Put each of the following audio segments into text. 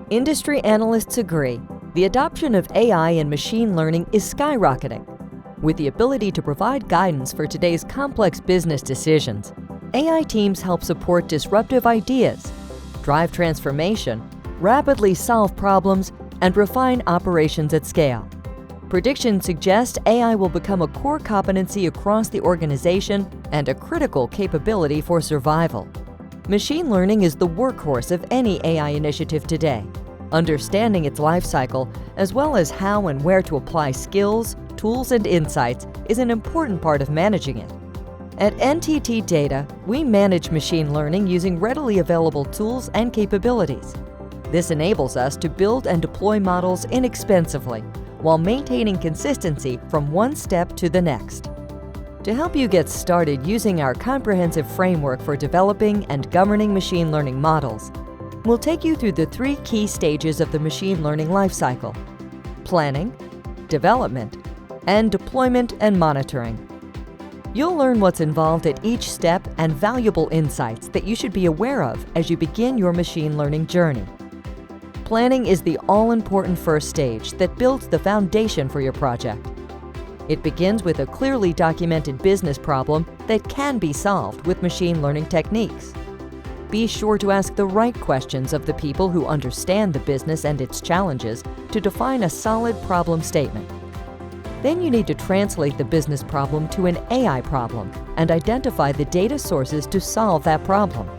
Industry analysts agree the adoption of AI and machine learning is skyrocketing. With the ability to provide guidance for today's complex business decisions, AI teams help support disruptive ideas, drive transformation, rapidly solve problems, and refine operations at scale. Predictions suggest AI will become a core competency across the organization and a critical capability for survival. Machine learning is the workhorse of any AI initiative today. Understanding its life cycle, as well as how and where to apply skills, tools, and insights, is an important part of managing it. At NTT DATA, we manage machine learning using readily available tools and capabilities. This enables us to build and deploy models inexpensively, while maintaining consistency from one step to the next. To help you get started using our comprehensive framework for developing and governing machine learning models, we'll take you through the 3 key stages of the machine learning lifecycle: planning, development, and deployment and monitoring. You'll learn what's involved at each step and valuable insights that you should be aware of as you begin your machine learning journey. Planning is the all-important first stage that builds the foundation for your project. It begins with a clearly documented business problem that can be solved with machine learning techniques. Be sure to ask the right questions of the people who understand the business and its challenges to define a solid problem statement. Then you need to translate the business problem to an AI problem and identify the data sources to solve that problem.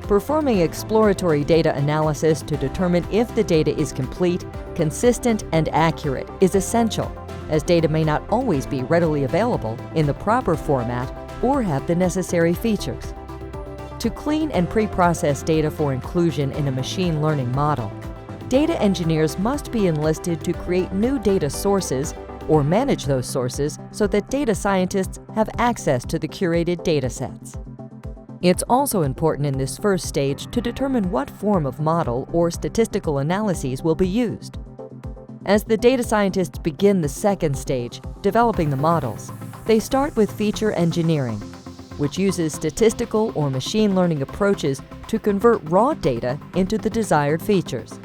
Performing exploratory data analysis to determine if the data is complete, consistent, and accurate is essential, as data may not always be readily available in the proper format or have the necessary features. To clean and pre-process data for inclusion in a machine learning model, data engineers must be enlisted to create new data sources or manage those sources so that data scientists have access to the curated data sets. It's also important in this first stage to determine what form of model or statistical analyses will be used. As the data scientists begin the second stage, developing the models, they start with feature engineering, which uses statistical or machine learning approaches to convert raw data into the desired features.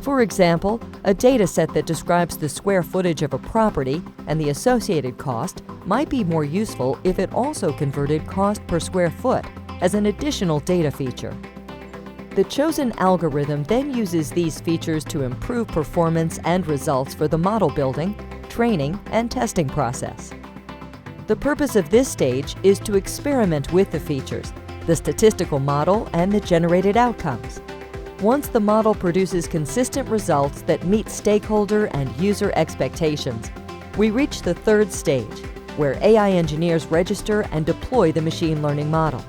For example, a data set that describes the square footage of a property and the associated cost might be more useful if it also converted cost per square foot as an additional data feature. The chosen algorithm then uses these features to improve performance and results for the model building, training, and testing process. The purpose of this stage is to experiment with the features, the statistical model, and the generated outcomes. Once the model produces consistent results that meet stakeholder and user expectations, we reach the third stage, where AI engineers register and deploy the machine learning model.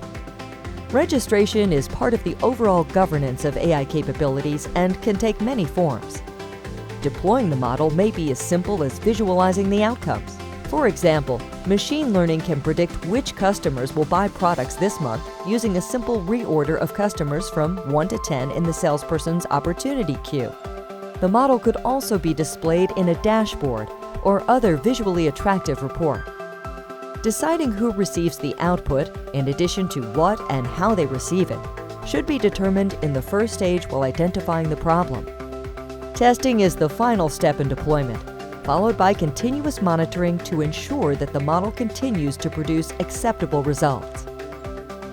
Registration is part of the overall governance of AI capabilities and can take many forms. Deploying the model may be as simple as visualizing the outcomes. For example, machine learning can predict which customers will buy products this month using a simple reorder of customers from 1 to 10 in the salesperson's opportunity queue. The model could also be displayed in a dashboard or other visually attractive report. Deciding who receives the output, in addition to what and how they receive it, should be determined in the first stage while identifying the problem. Testing is the final step in deployment, followed by continuous monitoring to ensure that the model continues to produce acceptable results.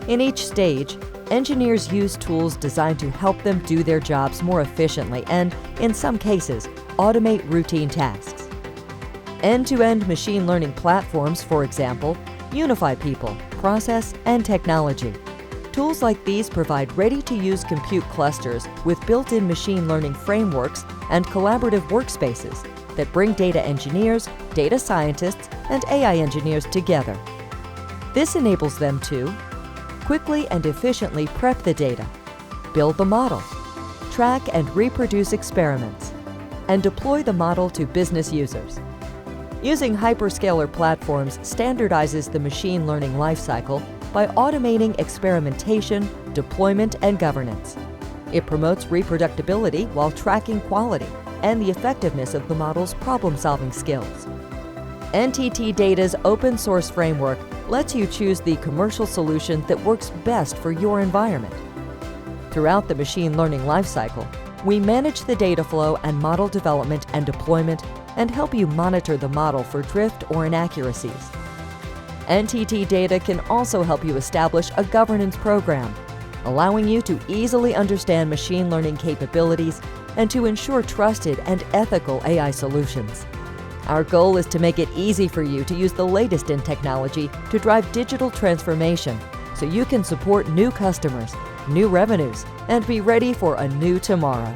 In each stage, engineers use tools designed to help them do their jobs more efficiently and, in some cases, automate routine tasks. End-to-end machine learning platforms, for example, unify people, process, and technology. Tools like these provide ready-to-use compute clusters with built-in machine learning frameworks and collaborative workspaces that bring data engineers, data scientists, and AI engineers together. This enables them to quickly and efficiently prep the data, build the model, track and reproduce experiments, and deploy the model to business users. Using hyperscaler platforms standardizes the machine learning lifecycle by automating experimentation, deployment, and governance. It promotes reproducibility while tracking quality and the effectiveness of the model's problem-solving skills. NTT DATA's open source framework lets you choose the commercial solution that works best for your environment. Throughout the machine learning lifecycle, We manage the data flow and model development and deployment and help you monitor the model for drift or inaccuracies. NTT DATA can also help you establish a governance program, allowing you to easily understand machine learning capabilities and to ensure trusted and ethical AI solutions. Our goal is to make it easy for you to use the latest in technology to drive digital transformation so you can support new customers, new revenues, and be ready for a new tomorrow.